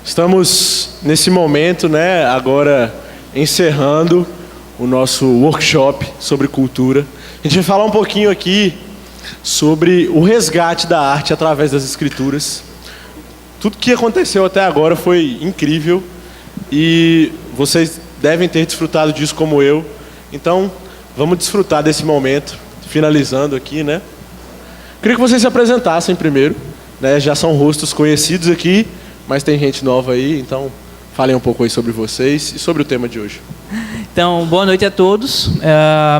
Estamos nesse momento, né, agora encerrando o nosso workshop sobre cultura. A gente vai falar um pouquinho aqui sobre o resgate da arte através das escrituras. Tudo que aconteceu até agora foi incrível e vocês devem ter desfrutado disso como eu. Então, vamos desfrutar desse momento, finalizando aqui, né? Queria que vocês se apresentassem primeiro, né? Já são rostos conhecidos aqui, mas tem gente nova aí, então falem um pouco aí sobre vocês e sobre o tema de hoje. Então, boa noite a todos.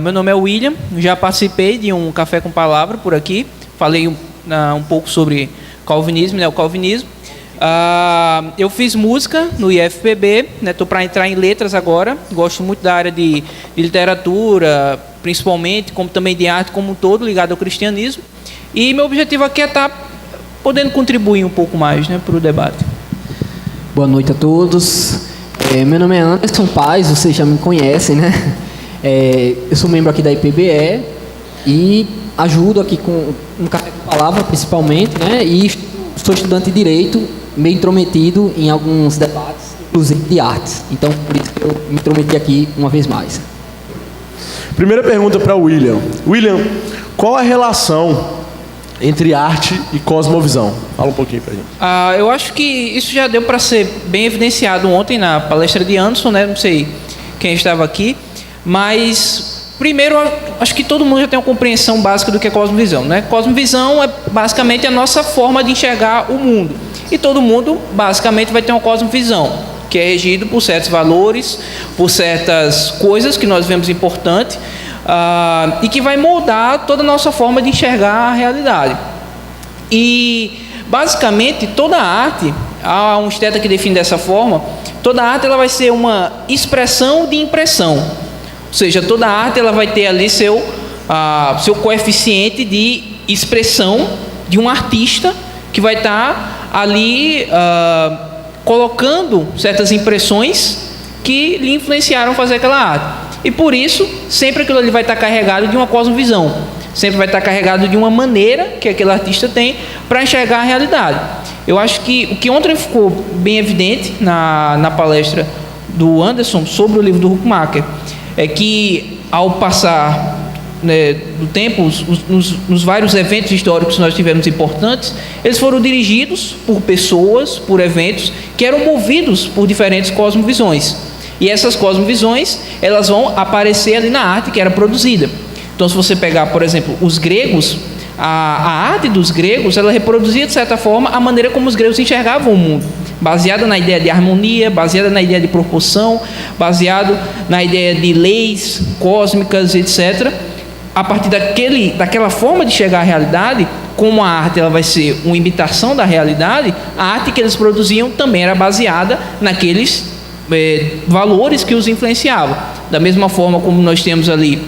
Meu nome é William, já participei de um Café com Palavra por aqui. Falei um pouco sobre calvinismo, né, o calvinismo. Eu fiz música no IFPB, estou para entrar em letras agora. Gosto muito da área de literatura, principalmente, como também de arte como um todo, ligado ao cristianismo. E meu objetivo aqui é estar podendo contribuir um pouco mais, né, para o debate. Boa noite a todos. Meu nome é Anderson Paz, vocês já me conhecem, né? Eu sou membro aqui da IPBE e ajudo aqui com um Café com Palavra, principalmente, né? E sou estudante de Direito, meio intrometido em alguns debates, inclusive de artes. Então, por isso que eu me intrometi aqui uma vez mais. Primeira pergunta para o William. William, qual a relação entre arte e cosmovisão? Fala um pouquinho pra gente. Eu acho que isso já deu para ser bem evidenciado ontem na palestra de Anderson, né? Não sei quem estava aqui, mas primeiro acho que todo mundo já tem uma compreensão básica do que é cosmovisão, né? Cosmovisão é basicamente a nossa forma de enxergar o mundo, e todo mundo basicamente vai ter uma cosmovisão que é regido por certos valores, por certas coisas que nós vemos importantes. E que vai moldar toda a nossa forma de enxergar a realidade. E, basicamente, toda arte, há um esteta que define dessa forma, toda arte ela vai ser uma expressão de impressão. Ou seja, toda arte ela vai ter ali seu coeficiente de expressão de um artista que vai estar ali colocando certas impressões que lhe influenciaram a fazer aquela arte. E por isso, sempre aquilo ali vai estar carregado de uma cosmovisão. Sempre vai estar carregado de uma maneira que aquele artista tem para enxergar a realidade. Eu acho que o que ontem ficou bem evidente na palestra do Anderson sobre o livro do Huckmacher é que, ao passar, né, do tempo, nos vários eventos históricos que nós tivemos importantes, eles foram dirigidos por pessoas, por eventos que eram movidos por diferentes cosmovisões. E essas cosmovisões, elas vão aparecer ali na arte que era produzida. Então, se você pegar, por exemplo, os gregos, a arte dos gregos, ela reproduzia, de certa forma, a maneira como os gregos enxergavam o mundo, baseada na ideia de harmonia, baseada na ideia de proporção, baseado na ideia de leis cósmicas, etc. A partir daquela forma de enxergar a realidade, como a arte ela vai ser uma imitação da realidade, a arte que eles produziam também era baseada naqueles valores que os influenciavam. Da mesma forma como nós temos ali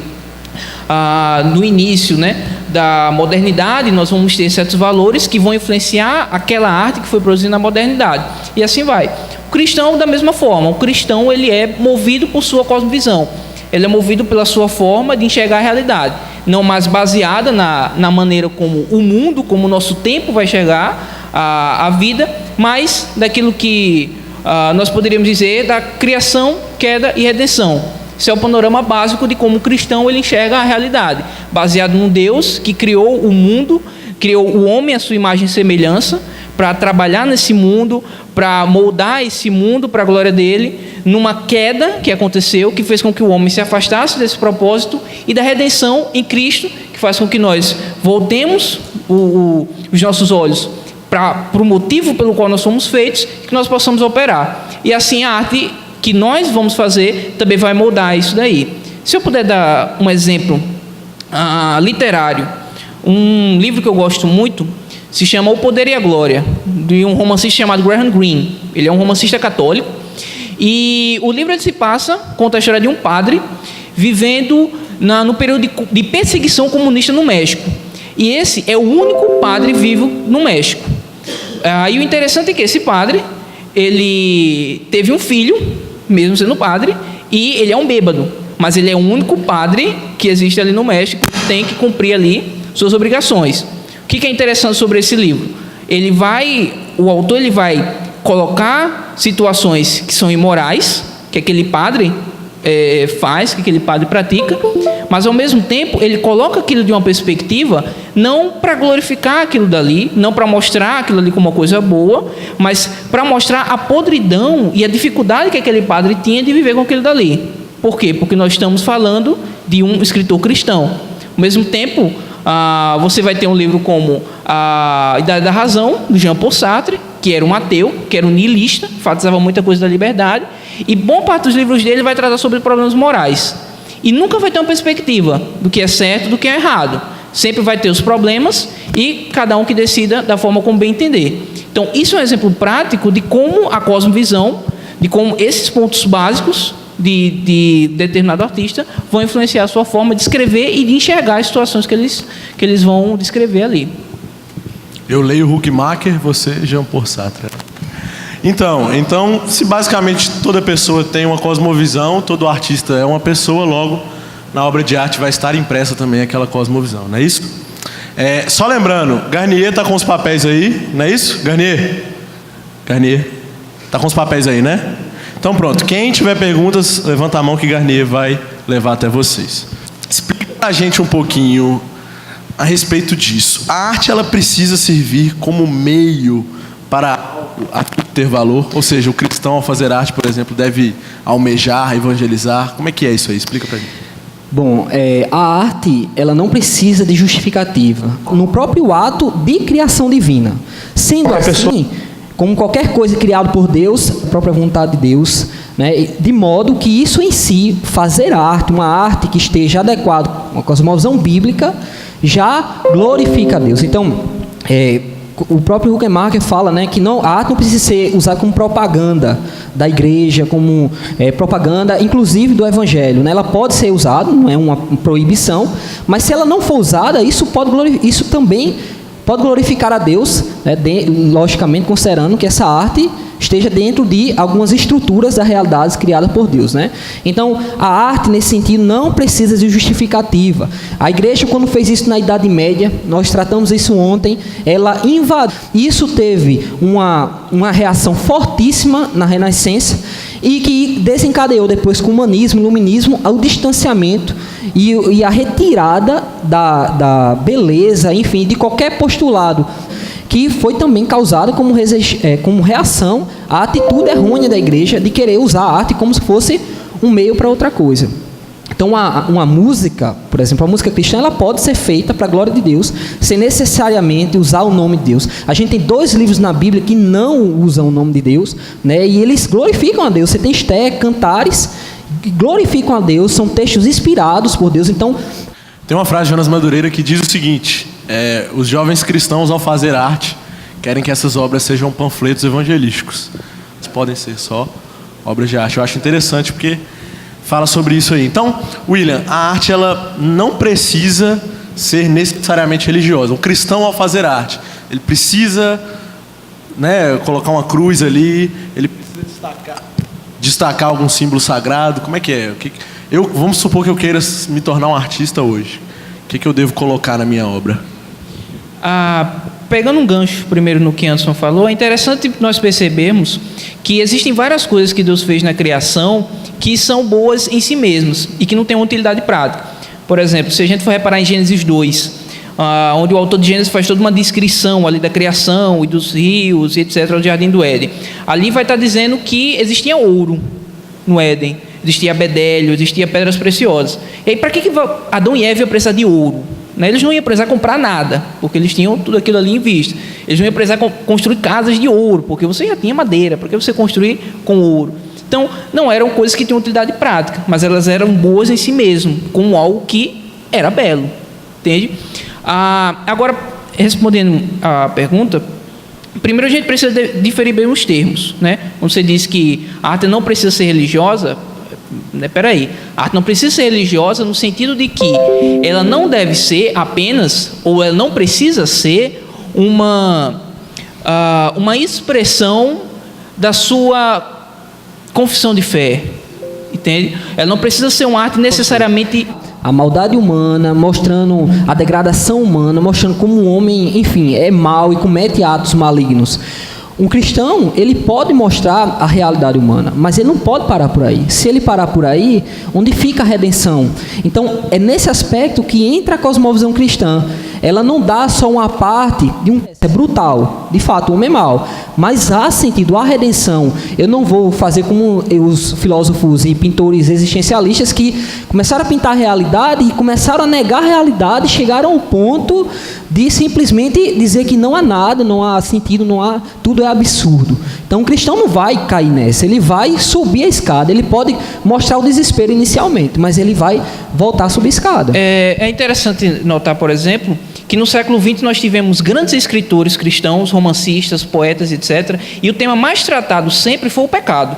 no início, né, da modernidade, nós vamos ter certos valores que vão influenciar aquela arte que foi produzida na modernidade, e assim vai. O cristão, da mesma forma, o cristão ele é movido por sua cosmovisão, ele é movido pela sua forma de enxergar a realidade, não mais baseada na maneira como o mundo, como o nosso tempo vai enxergar a vida, mas daquilo que nós poderíamos dizer da criação, queda e redenção. Esse é o panorama básico de como o cristão ele enxerga a realidade, baseado num Deus que criou o mundo, criou o homem à sua imagem e semelhança, para trabalhar nesse mundo, para moldar esse mundo para a glória dele, numa queda que aconteceu, que fez com que o homem se afastasse desse propósito, e da redenção em Cristo, que faz com que nós voltemos os nossos olhos para o motivo pelo qual nós somos feitos, que nós possamos operar. E assim a arte que nós vamos fazer também vai moldar isso daí. Se eu puder dar um exemplo literário, um livro que eu gosto muito se chama O Poder e a Glória, de um romancista chamado Graham Greene. Ele é um romancista católico e o livro ele se passa, conta a história de um padre vivendo no período de perseguição comunista no México. E esse é o único padre vivo no México. E o interessante é que esse padre, ele teve um filho, mesmo sendo padre, e ele é um bêbado. Mas ele é o único padre que existe ali no México, que tem que cumprir ali suas obrigações. O que é interessante sobre esse livro? O autor vai colocar situações que são imorais, que aquele padre faz, que aquele padre pratica, mas ao mesmo tempo ele coloca aquilo de uma perspectiva não para glorificar aquilo dali, não para mostrar aquilo ali como uma coisa boa, mas para mostrar a podridão e a dificuldade que aquele padre tinha de viver com aquilo dali. Por quê? Porque nós estamos falando de um escritor cristão. Ao mesmo tempo, você vai ter um livro como A Idade da Razão, do Jean Paul Sartre, que era um ateu, que era um niilista, enfatizava muita coisa da liberdade, e boa parte dos livros dele vai tratar sobre problemas morais. E nunca vai ter uma perspectiva do que é certo, do que é errado. Sempre vai ter os problemas e cada um que decida da forma como bem entender. Então, isso é um exemplo prático de como a cosmovisão, de como esses pontos básicos de determinado artista vão influenciar a sua forma de escrever e de enxergar as situações que eles vão descrever ali. Eu leio Huckmacher, você Jean Paul Sartre. Então, se basicamente toda pessoa tem uma cosmovisão, todo artista é uma pessoa, logo na obra de arte vai estar impressa também aquela cosmovisão, não é isso? Só lembrando, Garnier está com os papéis aí, não é isso? Garnier, está com os papéis aí, né? Então pronto, quem tiver perguntas, levanta a mão que Garnier vai levar até vocês. Explica pra gente um pouquinho a respeito disso. A arte, ela precisa servir como meio para ter valor? Ou seja, o cristão, ao fazer arte, por exemplo, deve almejar, evangelizar? Como é que é isso aí? Explica pra gente. Bom, a arte, ela não precisa de justificativa no próprio ato de criação divina. Sendo assim, como qualquer coisa criada por Deus, a própria vontade de Deus, né, de modo que isso em si, fazer arte, uma arte que esteja adequada com a cosmovisão bíblica, já glorifica a Deus. Então, o próprio Huckmacher fala, né, que a arte não precisa ser usada como propaganda da igreja, como propaganda, inclusive do evangelho, né? Ela pode ser usada, não é uma proibição, mas se ela não for usada, isso também pode glorificar a Deus, né, logicamente considerando que essa arte esteja dentro de algumas estruturas da realidade criada por Deus, né? Então, a arte, nesse sentido, não precisa de justificativa. A igreja, quando fez isso na Idade Média, nós tratamos isso ontem, ela invadiu. Isso teve uma reação fortíssima na Renascença e que desencadeou depois com o humanismo, iluminismo, o distanciamento e a retirada da beleza, enfim, de qualquer postulado, que foi também causada como reação à atitude errônea da igreja de querer usar a arte como se fosse um meio para outra coisa. Então, uma música, por exemplo, a música cristã, ela pode ser feita para a glória de Deus, sem necessariamente usar o nome de Deus. A gente tem 2 livros na Bíblia que não usam o nome de Deus, né, e eles glorificam a Deus. Você tem Esté, Cantares, que glorificam a Deus, são textos inspirados por Deus. Então, tem uma frase de Jonas Madureira que diz o seguinte: os jovens cristãos, ao fazer arte, querem que essas obras sejam panfletos evangelísticos. Elas podem ser só obras de arte. Eu acho interessante porque fala sobre isso aí. Então, William, a arte, ela não precisa ser necessariamente religiosa. O cristão, ao fazer arte, ele precisa, né, colocar uma cruz ali, ele precisa destacar algum símbolo sagrado. Como é que é? Vamos supor que eu queira me tornar um artista hoje. O que eu devo colocar na minha obra? Pegando um gancho primeiro no que Anderson falou, é interessante nós percebermos que existem várias coisas que Deus fez na criação que são boas em si mesmas e que não têm uma utilidade prática. Por exemplo, se a gente for reparar em Gênesis 2, onde o autor de Gênesis faz toda uma descrição ali da criação e dos rios e etc., do Jardim do Éden. Ali vai estar dizendo que existia ouro no Éden, existia bedélio, existia pedras preciosas. E aí, para que Adão e Eva iam precisar de ouro? Né? Eles não iam precisar comprar nada, porque eles tinham tudo aquilo ali em vista. Eles não iam precisar construir casas de ouro, porque você já tinha madeira. Por que você construir com ouro? Então, não eram coisas que tinham utilidade prática, mas elas eram boas em si mesmo, como algo que era belo. Entende? Agora, respondendo a pergunta, primeiro a gente precisa diferir bem os termos, né? Quando você diz que a arte não precisa ser religiosa, peraí, a arte não precisa ser religiosa no sentido de que ela não deve ser apenas, ou ela não precisa ser uma expressão da sua confissão de fé, entende? Ela não precisa ser uma arte necessariamente... A maldade humana, mostrando a degradação humana, mostrando como o homem, enfim, é mau e comete atos malignos. Um cristão, ele pode mostrar a realidade humana, mas ele não pode parar por aí. Se ele parar por aí, onde fica a redenção? Então, é nesse aspecto que entra a cosmovisão cristã. Ela não dá só uma parte de um... É brutal, de fato, o homem é mau. Mas há sentido, há redenção. Eu não vou fazer como os filósofos e pintores existencialistas que começaram a pintar a realidade e começaram a negar a realidade e chegaram ao ponto de simplesmente dizer que não há nada, não há sentido, não há... Tudo é absurdo. Então, o cristão não vai cair nessa. Ele vai subir a escada. Ele pode mostrar o desespero inicialmente, mas ele vai voltar a subir a escada. É interessante notar, por exemplo, que no século XX nós tivemos grandes escritores cristãos, romancistas, poetas, etc. E o tema mais tratado sempre foi o pecado.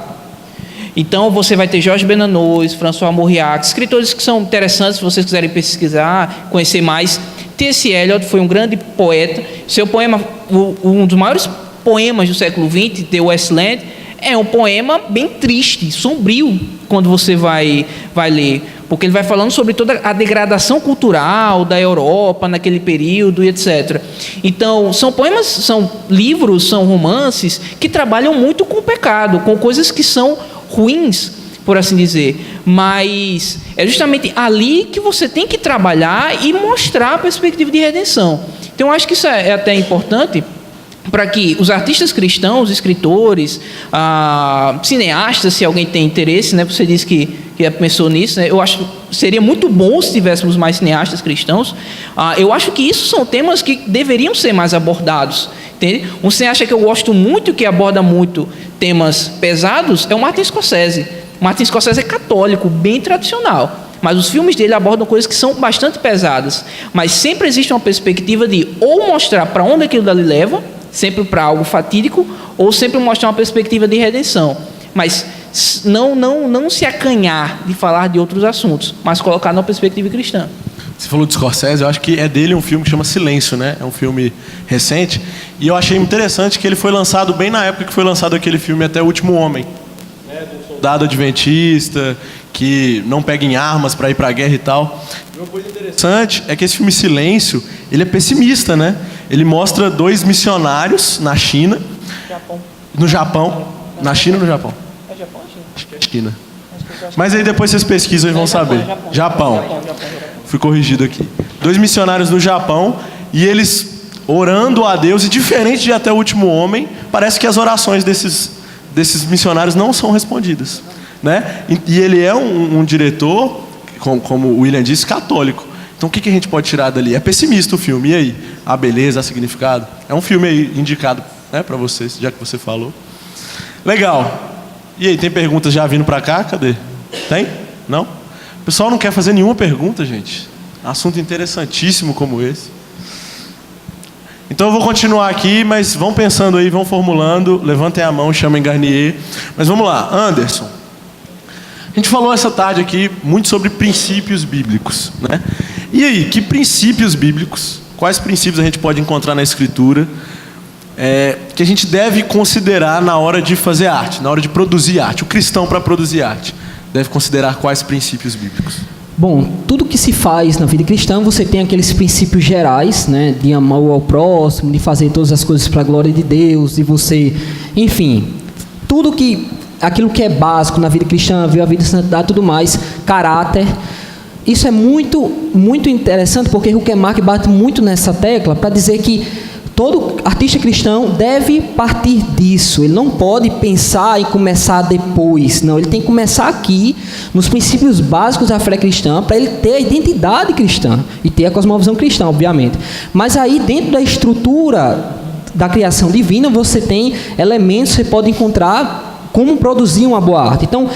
Então você vai ter Jorge Bernanos, François Mauriac, escritores que são interessantes se vocês quiserem pesquisar, conhecer mais. T.S. Eliot foi um grande poeta. Seu poema, um dos maiores poemas do século XX, The Wasteland, é um poema bem triste, sombrio, quando você vai ler. Porque ele vai falando sobre toda a degradação cultural da Europa naquele período e etc. Então, são poemas, são livros, são romances que trabalham muito com o pecado, com coisas que são ruins, por assim dizer. Mas é justamente ali que você tem que trabalhar e mostrar a perspectiva de redenção. Então, eu acho que isso é até importante para que os artistas cristãos, escritores, cineastas, se alguém tem interesse, né? Você disse que pensou nisso, né? Eu acho que seria muito bom se tivéssemos mais cineastas cristãos. Eu acho que isso são temas que deveriam ser mais abordados, entende? Um cineasta que eu gosto muito, que aborda muito temas pesados, é o Martin Scorsese. Martin Scorsese é católico, bem tradicional, mas os filmes dele abordam coisas que são bastante pesadas, mas sempre existe uma perspectiva de ou mostrar para onde aquilo dali leva, sempre para algo fatídico, ou sempre mostrar uma perspectiva de redenção, mas não se acanhar de falar de outros assuntos, mas colocar numa perspectiva cristã. Você falou de Scorsese, eu acho que é dele um filme que chama Silêncio, né? É um filme recente, e eu achei interessante que ele foi lançado bem na época que foi lançado aquele filme Até o Último Homem, né? Do soldado adventista que não pega em armas para ir para a guerra e tal. E uma coisa interessante é que esse filme Silêncio, ele é pessimista, né? Ele mostra 2 missionários na China, no Japão, na China ou no Japão? É Japão ou China? Acho que é China. Mas aí depois vocês pesquisam e vão saber. Japão. Fui corrigido aqui. 2 missionários no Japão e eles orando a Deus, e diferente de Até o Último Homem, parece que as orações desses missionários não são respondidas, né? E ele é um diretor, como o William disse, católico. Então o que a gente pode tirar dali? É pessimista o filme, e aí? A beleza, a significado? É um filme aí indicado, né, para vocês, já que você falou. Legal. E aí, tem perguntas já vindo para cá? Cadê? Tem? Não? O pessoal não quer fazer nenhuma pergunta, gente. Assunto interessantíssimo como esse. Então eu vou continuar aqui, mas vão pensando aí, vão formulando. Levantem a mão, chamem Garnier. Mas vamos lá, Anderson. A gente falou essa tarde aqui muito sobre princípios bíblicos, né? E aí, que princípios bíblicos, quais princípios a gente pode encontrar na Escritura que a gente deve considerar na hora de fazer arte, na hora de produzir arte? O cristão, para produzir arte, deve considerar quais princípios bíblicos? Bom, tudo que se faz na vida cristã, você tem aqueles princípios gerais, né, de amar ao próximo, de fazer todas as coisas para a glória de Deus, de você, enfim, aquilo que é básico na vida cristã, ver a vida de santidade, tudo mais, caráter. Isso é muito, muito interessante, porque Huckmark bate muito nessa tecla para dizer que todo artista cristão deve partir disso. Ele não pode pensar em começar depois. Não, ele tem que começar aqui, nos princípios básicos da fé cristã, para ele ter a identidade cristã e ter a cosmovisão cristã, obviamente. Mas aí, dentro da estrutura da criação divina, você tem elementos que você pode encontrar como produzir uma boa arte. Então,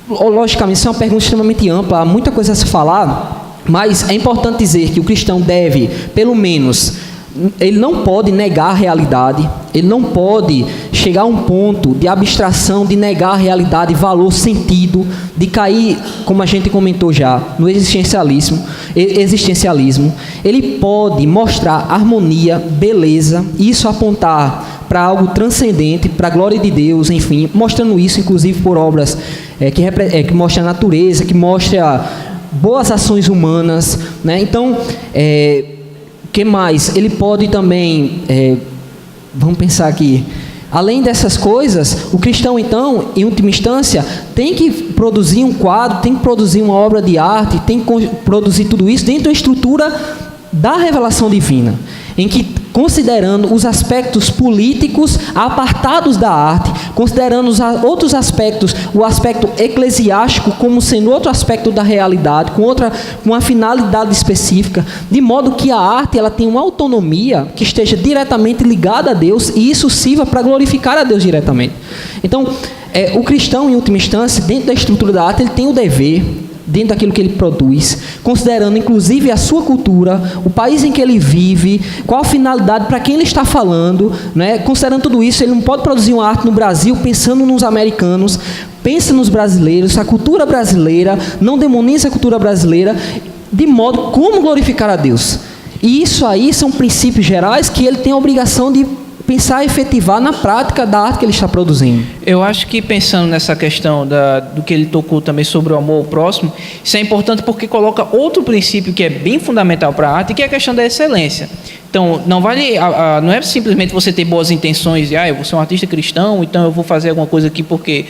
logicamente, isso é uma pergunta extremamente ampla, há muita coisa a se falar, mas é importante dizer que o cristão deve, pelo menos, ele não pode negar a realidade, ele não pode chegar a um ponto de abstração, de negar a realidade, valor, sentido, de cair, como a gente comentou já, no existencialismo. Ele pode mostrar harmonia, beleza, isso apontar para algo transcendente, para a glória de Deus, enfim, mostrando isso, inclusive, por obras que mostram a natureza, que mostram boas ações humanas, né? Então, que mais? Ele pode também, vamos pensar aqui, Além dessas coisas, o cristão, então, em última instância, tem que produzir um quadro, tem que produzir uma obra de arte, tem que produzir tudo isso dentro da estrutura da revelação divina, em que, considerando os aspectos políticos apartados da arte, considerando os outros aspectos, o aspecto eclesiástico como sendo outro aspecto da realidade, com uma finalidade específica, de modo que a arte ela tem uma autonomia que esteja diretamente ligada a Deus e isso sirva para glorificar a Deus diretamente. Então, o cristão, em última instância, dentro da estrutura da arte, ele tem o dever, dentro daquilo que ele produz, considerando inclusive a sua cultura, o país em que ele vive, qual a finalidade, para quem ele está falando, né? Considerando tudo isso, ele não pode produzir uma arte no Brasil pensando nos americanos, pensa nos brasileiros, a cultura brasileira, não demoniza a cultura brasileira, de modo como glorificar a Deus. E isso aí são princípios gerais que ele tem a obrigação de pensar e efetivar na prática da arte que ele está produzindo. Eu acho que pensando nessa questão do que ele tocou também sobre o amor ao próximo, isso é importante porque coloca outro princípio que é bem fundamental para a arte, que é a questão da excelência. Então, não é simplesmente você ter boas intenções, eu vou ser um artista cristão, então eu vou fazer alguma coisa aqui porque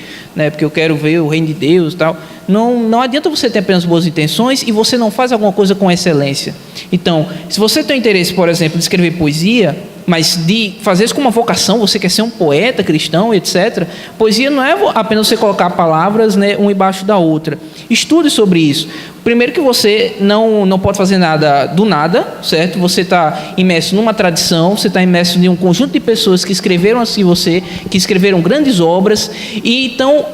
eu quero ver o reino de Deus e tal. Não adianta você ter apenas boas intenções e você não faz alguma coisa com excelência. Então, se você tem interesse, por exemplo, de escrever poesia, mas de fazer isso com uma vocação, você quer ser um poeta cristão, etc. Poesia não é apenas você colocar palavras, uma embaixo da outra. Estude sobre isso. Primeiro que você não pode fazer nada do nada, certo? Você está imerso numa tradição, você está imerso em um conjunto de pessoas que escreveram assim você, que escreveram grandes obras, e então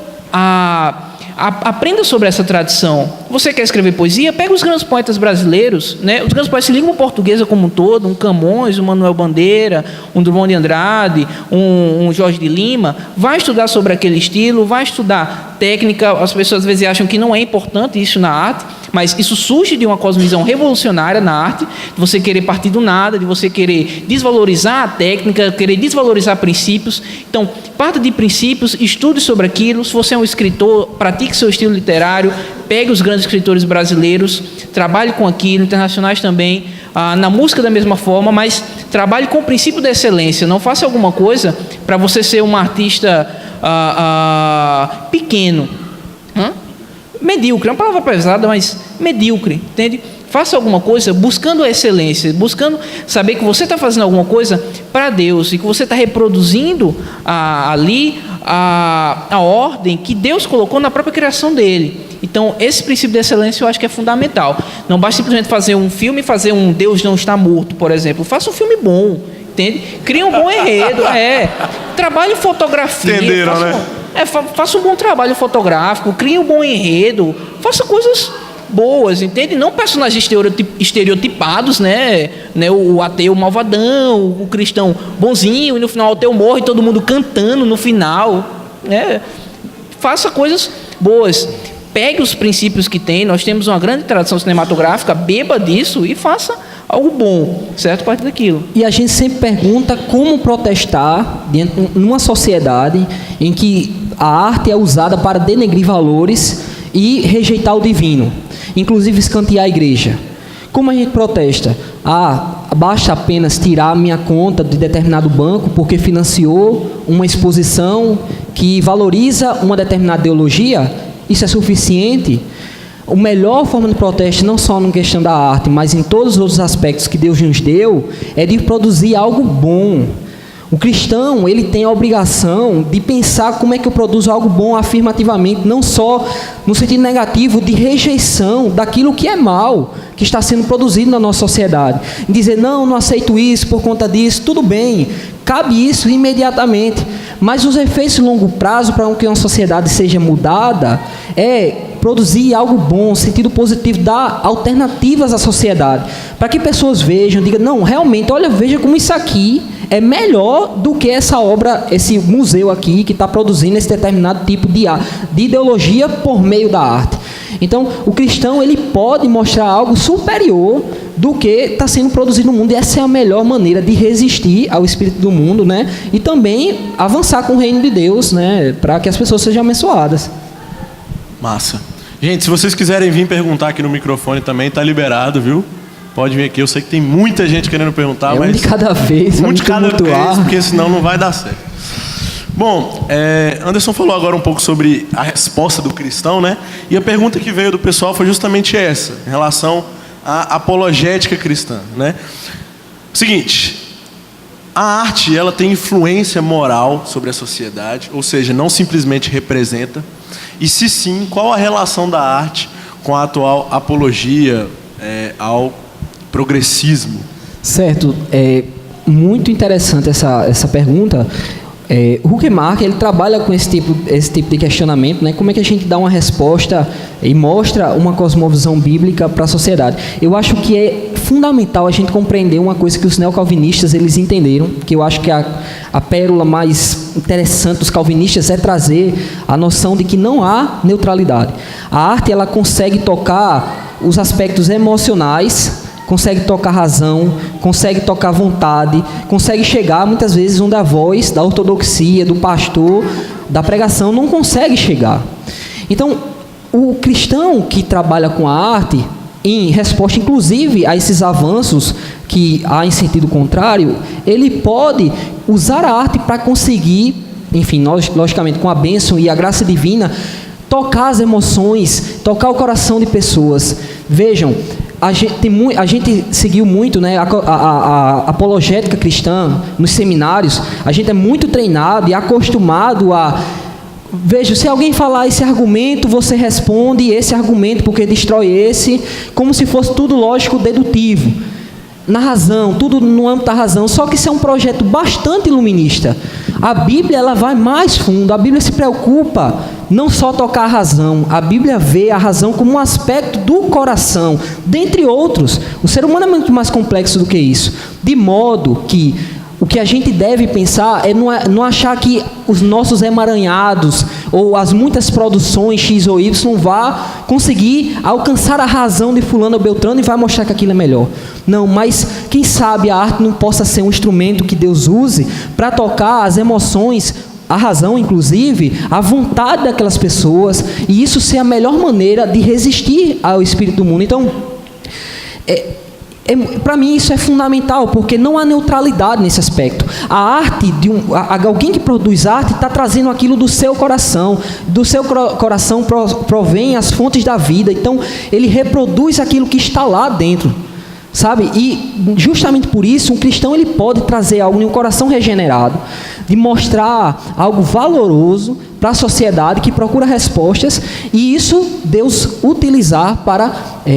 aprenda sobre essa tradição. Você quer escrever poesia? Pega os grandes poetas brasileiros, os grandes poetas de língua portuguesa como um todo, um Camões, um Manuel Bandeira, um Drummond de Andrade, um Jorge de Lima. Vai estudar sobre aquele estilo, vai estudar técnica. As pessoas às vezes acham que não é importante isso na arte, mas isso surge de uma cosmovisão revolucionária na arte, de você querer partir do nada, de você querer desvalorizar a técnica, querer desvalorizar princípios. Então, parta de princípios, estude sobre aquilo. Se você é um escritor, pratique seu estilo literário, pegue os grandes escritores brasileiros, trabalhe com aquilo, internacionais também, na música da mesma forma, mas trabalhe com o princípio da excelência. Não faça alguma coisa para você ser um artista pequeno, medíocre, é uma palavra pesada, mas medíocre, entende? Faça alguma coisa buscando a excelência, buscando saber que você está fazendo alguma coisa para Deus e que você está reproduzindo ali a ordem que Deus colocou na própria criação dele. Então, esse princípio de excelência eu acho que é fundamental. Não basta simplesmente fazer um filme e fazer um Deus não está morto, por exemplo. Faça um filme bom, entende? Crie um bom enredo, trabalhe em fotografia. Entenderam, faça um bom trabalho fotográfico, crie um bom enredo, faça coisas boas, entende? Não personagens estereotipados, o ateu malvadão, o cristão bonzinho, e no final o ateu morre e todo mundo cantando no final, Faça coisas boas. Pegue os princípios que tem, nós temos uma grande tradição cinematográfica, beba disso e faça algo bom, certo? Parte daquilo. E a gente sempre pergunta como protestar numa sociedade em que a arte é usada para denegrir valores e rejeitar o divino, inclusive escantear a igreja. Como a gente protesta? Basta apenas tirar a minha conta de determinado banco porque financiou uma exposição que valoriza uma determinada ideologia? Isso é suficiente? A melhor forma de protesto, não só na questão da arte, mas em todos os outros aspectos que Deus nos deu, é de produzir algo bom. O cristão, ele tem a obrigação de pensar como é que eu produzo algo bom afirmativamente, não só no sentido negativo de rejeição daquilo que é mal, que está sendo produzido na nossa sociedade. Dizer, não aceito isso por conta disso, tudo bem, cabe isso imediatamente. Mas os efeitos de longo prazo para que uma sociedade seja mudada é produzir algo bom, sentido positivo, dar alternativas à sociedade, para que pessoas vejam, digam, não, realmente, olha, veja como isso aqui é melhor do que essa obra, esse museu aqui que está produzindo esse determinado tipo de ideologia por meio da arte. Então, o cristão, ele pode mostrar algo superior do que está sendo produzido no mundo, e essa é a melhor maneira de resistir ao espírito do mundo, e também avançar com o reino de Deus, para que as pessoas sejam abençoadas. Massa. Gente, se vocês quiserem vir perguntar aqui no microfone também, tá liberado, viu? Pode vir aqui, eu sei que tem muita gente querendo perguntar, mas... Um de cada vez, um de cada vez, porque senão não vai dar certo. Bom, Anderson falou agora um pouco sobre a resposta do cristão, né? E a pergunta que veio do pessoal foi justamente essa, em relação à apologética cristã, né? Seguinte, a arte, ela tem influência moral sobre a sociedade, ou seja, não simplesmente representa. E se sim, qual a relação da arte com a atual apologia ao progressismo? Certo, é muito interessante essa pergunta. Huckmark, ele trabalha com esse tipo de questionamento, né? Como é que a gente dá uma resposta e mostra uma cosmovisão bíblica para a sociedade? Eu acho que é fundamental a gente compreender uma coisa que os neocalvinistas eles entenderam, que eu acho que a pérola mais interessante dos calvinistas é trazer a noção de que não há neutralidade. A arte, ela consegue tocar os aspectos emocionais, consegue tocar razão, consegue tocar vontade, consegue chegar muitas vezes onde a voz da ortodoxia, do pastor, da pregação não consegue chegar. Então, o cristão que trabalha com a arte, em resposta inclusive a esses avanços que há em sentido contrário, ele pode usar a arte para conseguir, enfim, logicamente com a bênção e a graça divina, tocar as emoções, tocar o coração de pessoas. Vejam, a gente seguiu muito, né, a apologética cristã nos seminários. A gente é muito treinado e acostumado a... Veja, se alguém falar esse argumento, você responde esse argumento porque destrói esse, como se fosse tudo lógico dedutivo. Na razão, tudo no âmbito da razão. Só que isso é um projeto bastante iluminista. A Bíblia, ela vai mais fundo. A Bíblia se preocupa não só tocar a razão. A Bíblia vê a razão como um aspecto do coração, dentre outros. O ser humano é muito mais complexo do que isso. De modo que o que a gente deve pensar é não achar que os nossos emaranhados ou as muitas produções X ou Y vá conseguir alcançar a razão de fulano ou beltrano e vai mostrar que aquilo é melhor. Não, mas quem sabe a arte não possa ser um instrumento que Deus use para tocar as emoções, a razão inclusive, a vontade daquelas pessoas, e isso ser a melhor maneira de resistir ao espírito do mundo. Então, para mim isso é fundamental, porque não há neutralidade nesse aspecto. A arte, alguém que produz arte está trazendo aquilo do seu coração. Do seu coração provém as fontes da vida. Então, ele reproduz aquilo que está lá dentro, sabe? E justamente por isso, um cristão ele pode trazer algo em um coração regenerado, de mostrar algo valoroso para a sociedade que procura respostas, e isso Deus utilizar para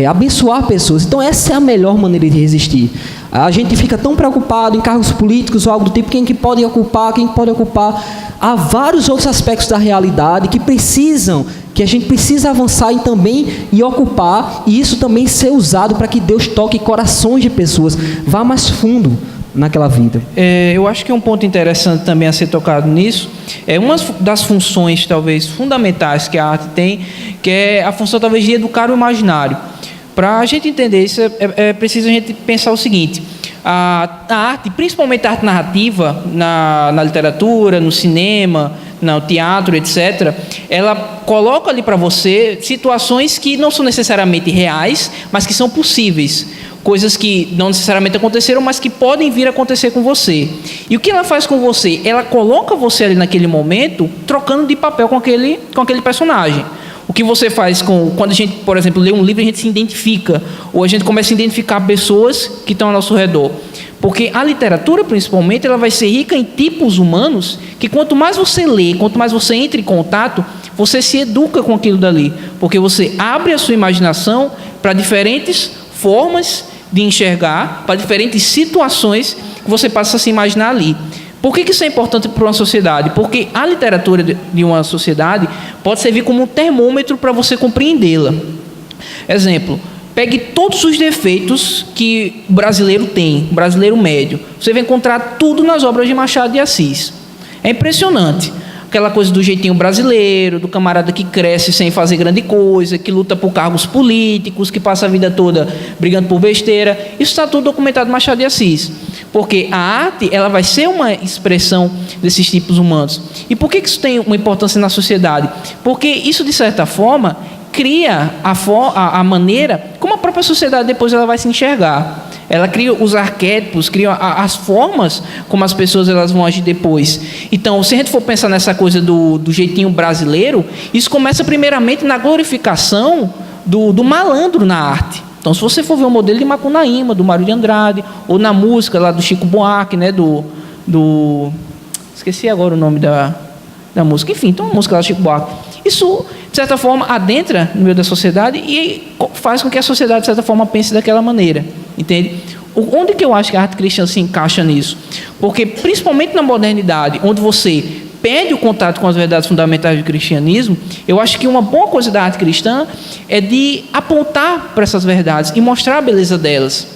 abençoar pessoas. Então essa é a melhor maneira de resistir. A gente fica tão preocupado em cargos políticos ou algo do tipo, quem que pode ocupar, quem pode ocupar. Há vários outros aspectos da realidade que a gente precisa avançar em também e ocupar, e isso também ser usado para que Deus toque corações de pessoas, vá mais fundo naquela vida. Eu acho que um ponto interessante também a ser tocado nisso é uma das funções talvez fundamentais que a arte tem, que é a função talvez de educar o imaginário. Para a gente entender isso, é preciso a gente pensar o seguinte: a arte, principalmente a arte narrativa, na literatura, no cinema, no teatro, etc., ela coloca ali para você situações que não são necessariamente reais, mas que são possíveis. Coisas que não necessariamente aconteceram, mas que podem vir a acontecer com você. E o que ela faz com você? Ela coloca você ali naquele momento, trocando de papel com aquele personagem. O que você faz quando a gente, por exemplo, lê um livro, a gente se identifica, ou a gente começa a identificar pessoas que estão ao nosso redor. Porque a literatura, principalmente, ela vai ser rica em tipos humanos, que quanto mais você lê, quanto mais você entra em contato, você se educa com aquilo dali. Porque você abre a sua imaginação para diferentes formas de enxergar, para diferentes situações que você passa a se imaginar ali. Por que isso é importante para uma sociedade? Porque a literatura de uma sociedade pode servir como um termômetro para você compreendê-la. Exemplo, pegue todos os defeitos que o brasileiro tem, o brasileiro médio. Você vai encontrar tudo nas obras de Machado de Assis. É impressionante. Aquela coisa do jeitinho brasileiro, do camarada que cresce sem fazer grande coisa, que luta por cargos políticos, que passa a vida toda brigando por besteira. Isso está tudo documentado em Machado de Assis. Porque a arte, ela vai ser uma expressão desses tipos humanos. E por que isso tem uma importância na sociedade? Porque isso, de certa forma, cria a maneira como a própria sociedade depois ela vai se enxergar. ela cria os arquétipos, cria as formas como as pessoas elas vão agir depois. Então, se a gente for pensar nessa coisa do jeitinho brasileiro, isso começa primeiramente na glorificação do malandro na arte. Então, se você for ver o modelo de Macunaíma, do Mário de Andrade, ou na música lá do Chico Buarque, né, esqueci agora o nome da música. Enfim, então a música lá do Chico Buarque. Isso, de certa forma, adentra no meio da sociedade e faz com que a sociedade, de certa forma, pense daquela maneira. Entende? Onde que eu acho que a arte cristã se encaixa nisso? Porque, principalmente na modernidade, onde você perde o contato com as verdades fundamentais do cristianismo, eu acho que uma boa coisa da arte cristã é de apontar para essas verdades e mostrar a beleza delas.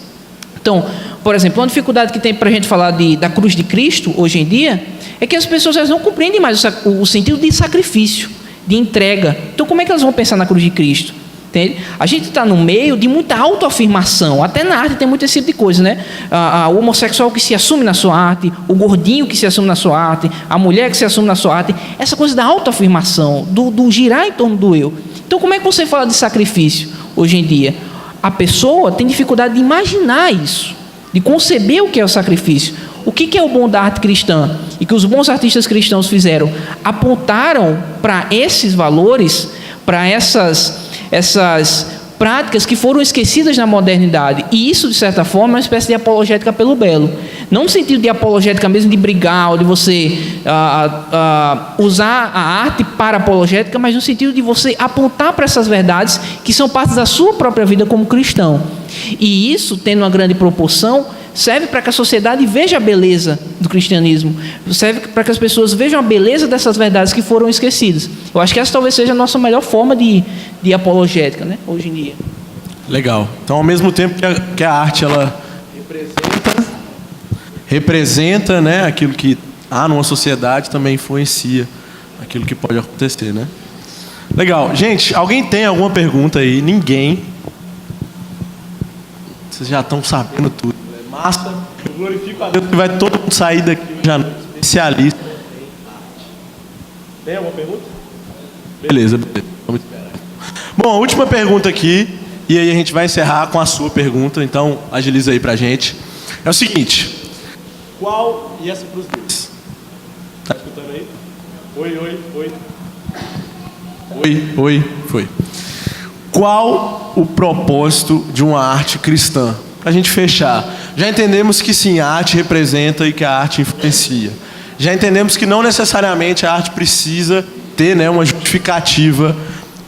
Então, por exemplo, uma dificuldade que tem para a gente falar da cruz de Cristo hoje em dia é que as pessoas elas não compreendem mais o sentido de sacrifício, de entrega. Então, como é que elas vão pensar na cruz de Cristo? Entende? A gente está no meio de muita autoafirmação. Até na arte tem muito esse tipo de coisa, né? O homossexual que se assume na sua arte, o gordinho que se assume na sua arte, a mulher que se assume na sua arte. Essa coisa da autoafirmação, do girar em torno do eu. Então, como é que você fala de sacrifício hoje em dia? A pessoa tem dificuldade de imaginar isso, de conceber o que é o sacrifício. O que é o bom da arte cristã? E que os bons artistas cristãos fizeram? Apontaram para esses valores, para essas práticas que foram esquecidas na modernidade. E isso, de certa forma, é uma espécie de apologética pelo belo. Não no sentido de apologética mesmo de brigar, ou de você usar a arte para apologética, mas no sentido de você apontar para essas verdades que são parte da sua própria vida como cristão. E isso, tendo uma grande proporção, serve para que a sociedade veja a beleza do cristianismo, serve para que as pessoas vejam a beleza dessas verdades que foram esquecidas. Eu acho que essa talvez seja a nossa melhor forma de apologética, né, hoje em dia. Legal. Então, ao mesmo tempo que a arte ela representa, né, aquilo que há numa sociedade, também influencia aquilo que pode acontecer, né? Legal. Gente, alguém tem alguma pergunta aí? Ninguém? Vocês já estão sabendo tudo. Massa. Eu glorifico a Deus que vai todo mundo sair daqui já especialista. Tem alguma pergunta? Beleza. Vamos esperar. Bom, a última pergunta aqui, e aí a gente vai encerrar com a sua pergunta, então agiliza aí pra gente. É o seguinte: qual. E essa pros dois? Tá escutando aí? Oi. Foi. Qual o propósito de uma arte cristã? Para a gente fechar. Já entendemos que sim, a arte representa e que a arte influencia. Já entendemos que não necessariamente a arte precisa ter, né, uma justificativa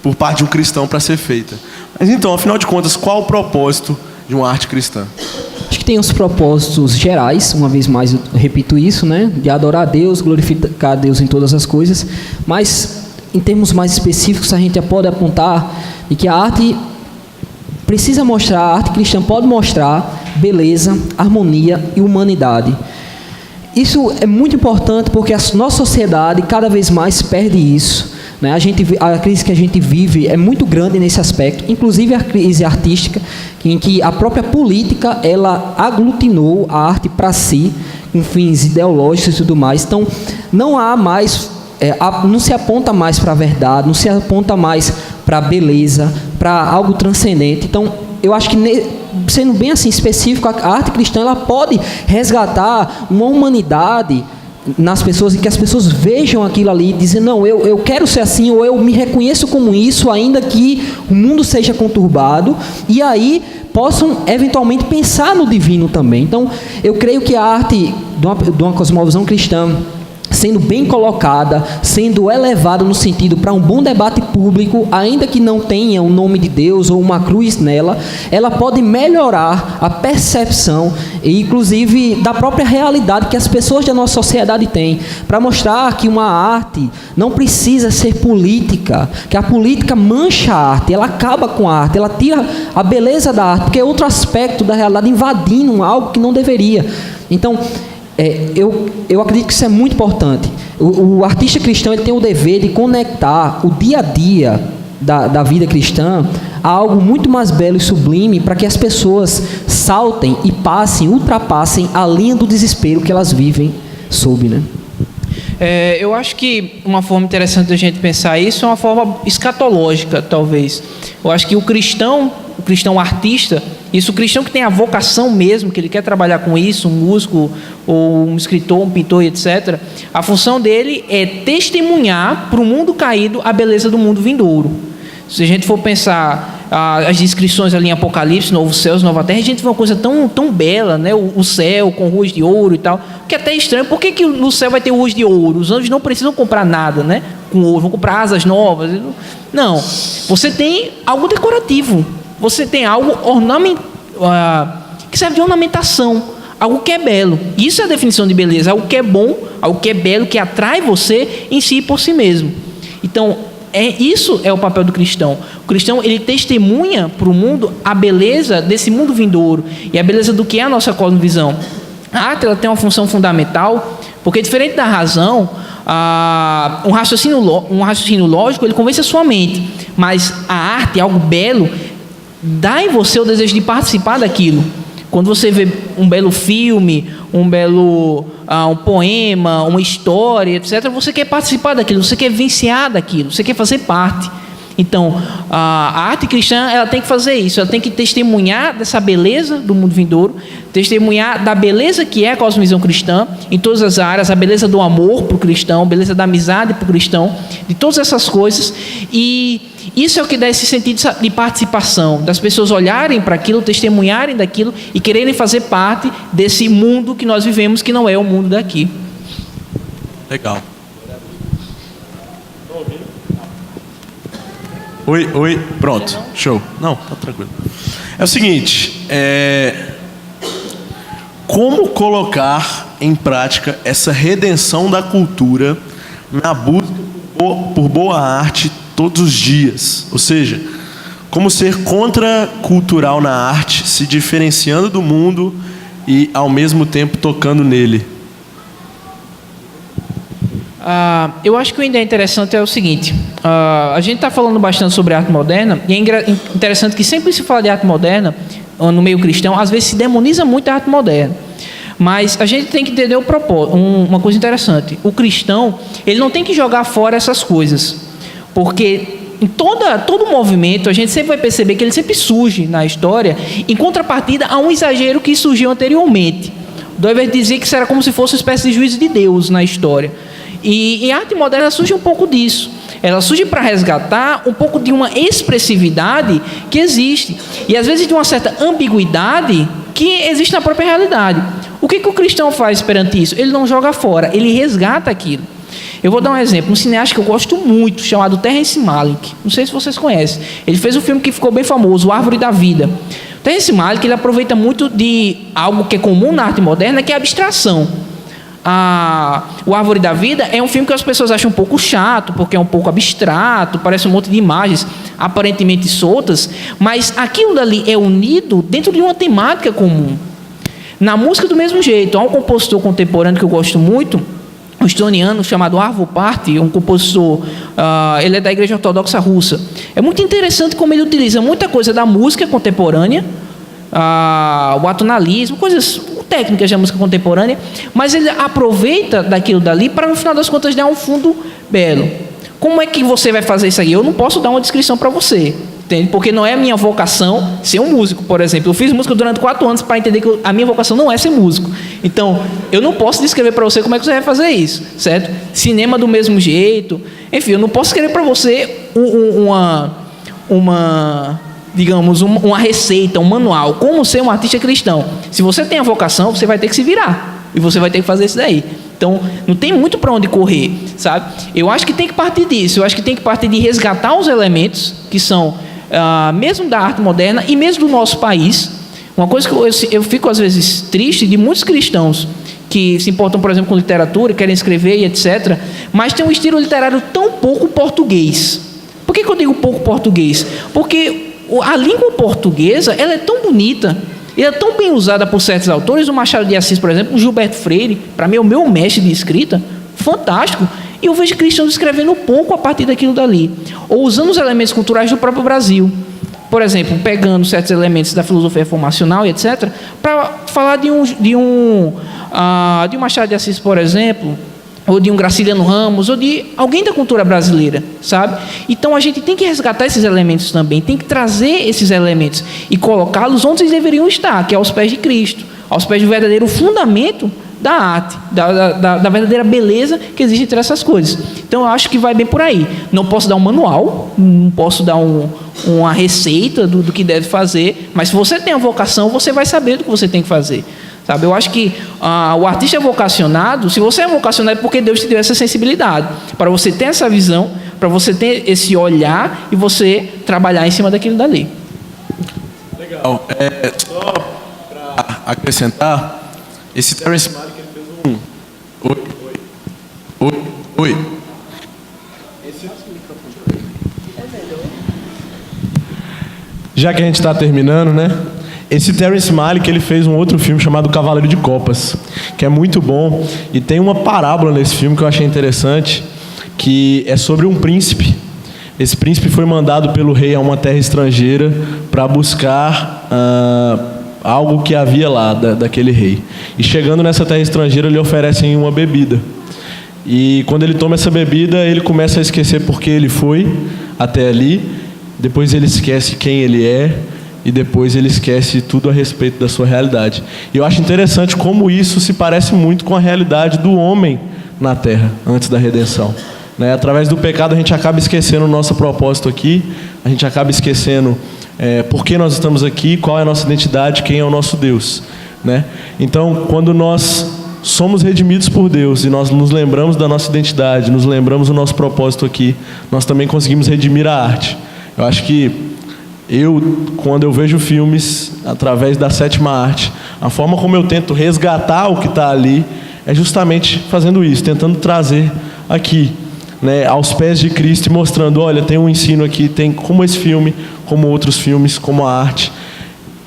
por parte de um cristão para ser feita. Mas então, afinal de contas, qual o propósito de uma arte cristã? Acho que tem os propósitos gerais, uma vez mais eu repito isso, né? De adorar a Deus, glorificar a Deus em todas as coisas. Mas, em termos mais específicos, a gente já pode apontar de que a arte precisa mostrar, a arte cristã pode mostrar beleza, harmonia e humanidade. Isso é muito importante porque a nossa sociedade cada vez mais perde isso, né? A crise que a gente vive é muito grande nesse aspecto, inclusive a crise artística, em que a própria política ela aglutinou a arte para si, com fins ideológicos e tudo mais. Então, não há mais, não se aponta mais para a verdade, não se aponta mais para a beleza, para algo transcendente. Então, eu acho que, sendo bem assim específico, a arte cristã ela pode resgatar uma humanidade nas pessoas, e que as pessoas vejam aquilo ali e dizem, não, eu quero ser assim, ou eu me reconheço como isso, ainda que o mundo seja conturbado, e aí possam eventualmente pensar no divino também. Então, eu creio que a arte de uma cosmovisão cristã, sendo bem colocada, sendo elevada no sentido para um bom debate público, ainda que não tenha o nome de Deus ou uma cruz nela, ela pode melhorar a percepção e inclusive da própria realidade que as pessoas da nossa sociedade têm, para mostrar que uma arte não precisa ser política, que a política mancha a arte, ela acaba com a arte, ela tira a beleza da arte, porque é outro aspecto da realidade invadindo algo que não deveria. Então, eu acredito que isso é muito importante. O artista cristão ele tem o dever de conectar o dia a dia da vida cristã a algo muito mais belo e sublime, para que as pessoas saltem e ultrapassem a linha do desespero que elas vivem sob, né? Eu acho que uma forma interessante da gente pensar isso é uma forma escatológica, talvez. Eu acho que o cristão artista, Isso, o cristão que tem a vocação mesmo, que ele quer trabalhar com isso, um músico, ou um escritor, um pintor, etc., a função dele é testemunhar para o mundo caído a beleza do mundo vindouro. Se a gente for pensar as descrições ali em Apocalipse, Novos Céus, Nova Terra, a gente vê uma coisa tão bela, né? O céu com ruas de ouro e tal, que é até estranho. Por que no céu vai ter ruas de ouro? Os anjos não precisam comprar nada, né? Com ouro, vão comprar asas novas. Não, você tem algo decorativo, você tem algo que serve de ornamentação, algo que é belo. Isso é a definição de beleza, algo que é bom, algo que é belo, que atrai você em si e por si mesmo. Então, isso é o papel do cristão. O cristão, ele testemunha para o mundo a beleza desse mundo vindouro e a beleza do que é a nossa cosmovisão. A arte, ela tem uma função fundamental, porque diferente da razão, um raciocínio lógico, ele convence a sua mente, mas a arte, algo belo, dá em você o desejo de participar daquilo. Quando você vê um belo filme, um poema, uma história, etc., você quer participar daquilo, você quer vivenciar daquilo, você quer fazer parte. Então, a arte cristã, ela tem que fazer isso, ela tem que testemunhar dessa beleza do mundo vindouro, testemunhar da beleza que é a cosmovisão cristã, em todas as áreas, a beleza do amor para o cristão, a beleza da amizade para o cristão, de todas essas coisas, e isso é o que dá esse sentido de participação, das pessoas olharem para aquilo, testemunharem daquilo e quererem fazer parte desse mundo que nós vivemos, que não é o mundo daqui. Legal. Oi, pronto, show. Não, tá tranquilo. É o seguinte, como colocar em prática essa redenção da cultura na busca por boa arte todos os dias? Ou seja, como ser contracultural na arte, se diferenciando do mundo e ao mesmo tempo tocando nele? Eu acho que o ainda é interessante é o seguinte, a gente está falando bastante sobre arte moderna, e é interessante que sempre se fala de arte moderna, no meio cristão, às vezes se demoniza muito a arte moderna. Mas a gente tem que entender o propósito, uma coisa interessante. O cristão, ele não tem que jogar fora essas coisas, porque em todo movimento, a gente sempre vai perceber que ele sempre surge na história, em contrapartida a um exagero que surgiu anteriormente. Dover dizia que isso era como se fosse uma espécie de juízo de Deus na história. E a arte moderna surge um pouco disso. Ela surge para resgatar um pouco de uma expressividade que existe. E às vezes de uma certa ambiguidade que existe na própria realidade. O que o cristão faz perante isso? Ele não joga fora, ele resgata aquilo. Eu vou dar um exemplo, um cineasta que eu gosto muito, chamado Terrence Malick. Não sei se vocês conhecem. Ele fez um filme que ficou bem famoso, O Árvore da Vida. O Terrence Malick, ele aproveita muito de algo que é comum na arte moderna, que é a abstração. O Árvore da Vida é um filme que as pessoas acham um pouco chato, porque é um pouco abstrato, parece um monte de imagens aparentemente soltas, mas aquilo dali é unido dentro de uma temática comum. Na música, do mesmo jeito. Há um compositor contemporâneo que eu gosto muito, um estoniano chamado Arvo Pärt, um compositor, ele é da Igreja Ortodoxa Russa. É muito interessante como ele utiliza muita coisa da música contemporânea, o atonalismo, coisas técnicas da música contemporânea, mas ele aproveita daquilo dali para, no final das contas, dar um fundo belo. Como é que você vai fazer isso aí? Eu não posso dar uma descrição para você, entende? Porque não é a minha vocação ser um músico, por exemplo. Eu fiz música durante 4 anos para entender que a minha vocação não é ser músico. Então, eu não posso descrever para você como é que você vai fazer isso, certo? Cinema do mesmo jeito. Enfim, eu não posso escrever para você digamos, uma receita, um manual, como ser um artista cristão. Se você tem a vocação, você vai ter que se virar, e você vai ter que fazer isso daí. Então, não tem muito para onde correr, sabe? Eu acho que tem que partir disso, eu acho que tem que partir de resgatar os elementos que são, mesmo da arte moderna e mesmo do nosso país. Uma coisa que eu fico, às vezes, triste de muitos cristãos que se importam, por exemplo, com literatura, querem escrever e etc., mas tem um estilo literário tão pouco português. Por que eu digo pouco português? Porque a língua portuguesa, ela é tão bonita, ela é tão bem usada por certos autores, o Machado de Assis, por exemplo, o Gilberto Freire, para mim é o meu mestre de escrita, fantástico, e eu vejo cristãos escrevendo pouco a partir daquilo dali, ou usando os elementos culturais do próprio Brasil, por exemplo, pegando certos elementos da filosofia reformacional e etc., para falar de um Machado de Assis, por exemplo, ou de um Graciliano Ramos, ou de alguém da cultura brasileira, sabe? Então a gente tem que resgatar esses elementos também, tem que trazer esses elementos e colocá-los onde eles deveriam estar, que é aos pés de Cristo, aos pés do verdadeiro fundamento da arte, da verdadeira beleza que existe entre essas coisas. Então eu acho que vai bem por aí. Não posso dar um manual, não posso dar uma receita do que deve fazer, mas se você tem a vocação, você vai saber do que você tem que fazer. Sabe? Eu acho que o artista é vocacionado. Se você é vocacionado é porque Deus te deu essa sensibilidade, para você ter essa visão, para você ter esse olhar e você trabalhar em cima daquilo dali. Legal. Só para acrescentar, esse Terrence Malick ele fez Oi. Já que a gente está terminando, né? Esse Terrence Malick ele fez um outro filme chamado Cavaleiro de Copas, que é muito bom, e tem uma parábola nesse filme que eu achei interessante, que é sobre um príncipe. Esse príncipe foi mandado pelo rei a uma terra estrangeira para buscar algo que havia lá daquele rei. E chegando nessa terra estrangeira, lhe oferecem uma bebida. E quando ele toma essa bebida, ele começa a esquecer por que ele foi até ali. Depois ele esquece quem ele é. E depois ele esquece tudo a respeito da sua realidade. E eu acho interessante como isso se parece muito com a realidade do homem na terra, antes da redenção. Né? Através do pecado a gente acaba esquecendo o nosso propósito aqui. A gente acaba esquecendo por que nós estamos aqui, qual é a nossa identidade, quem é o nosso Deus. Né? Então, quando nós somos redimidos por Deus e nós nos lembramos da nossa identidade, nos lembramos do nosso propósito aqui, nós também conseguimos redimir a arte. Eu acho que quando eu vejo filmes através da sétima arte, a forma como eu tento resgatar o que está ali é justamente fazendo isso, tentando trazer aqui, né, aos pés de Cristo e mostrando, olha, tem um ensino aqui, tem como esse filme, como outros filmes, como a arte,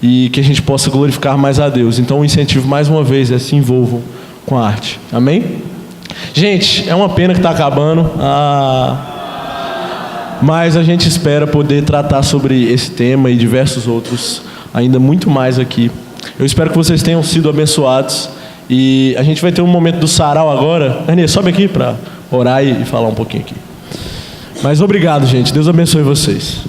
e que a gente possa glorificar mais a Deus. Então o incentivo mais uma vez é se envolvam com a arte. Amém? Gente, é uma pena que está acabando. Mas a gente espera poder tratar sobre esse tema e diversos outros, ainda muito mais aqui. Eu espero que vocês tenham sido abençoados. E a gente vai ter um momento do sarau agora. Arnê, sobe aqui para orar e falar um pouquinho aqui. Mas obrigado, gente. Deus abençoe vocês.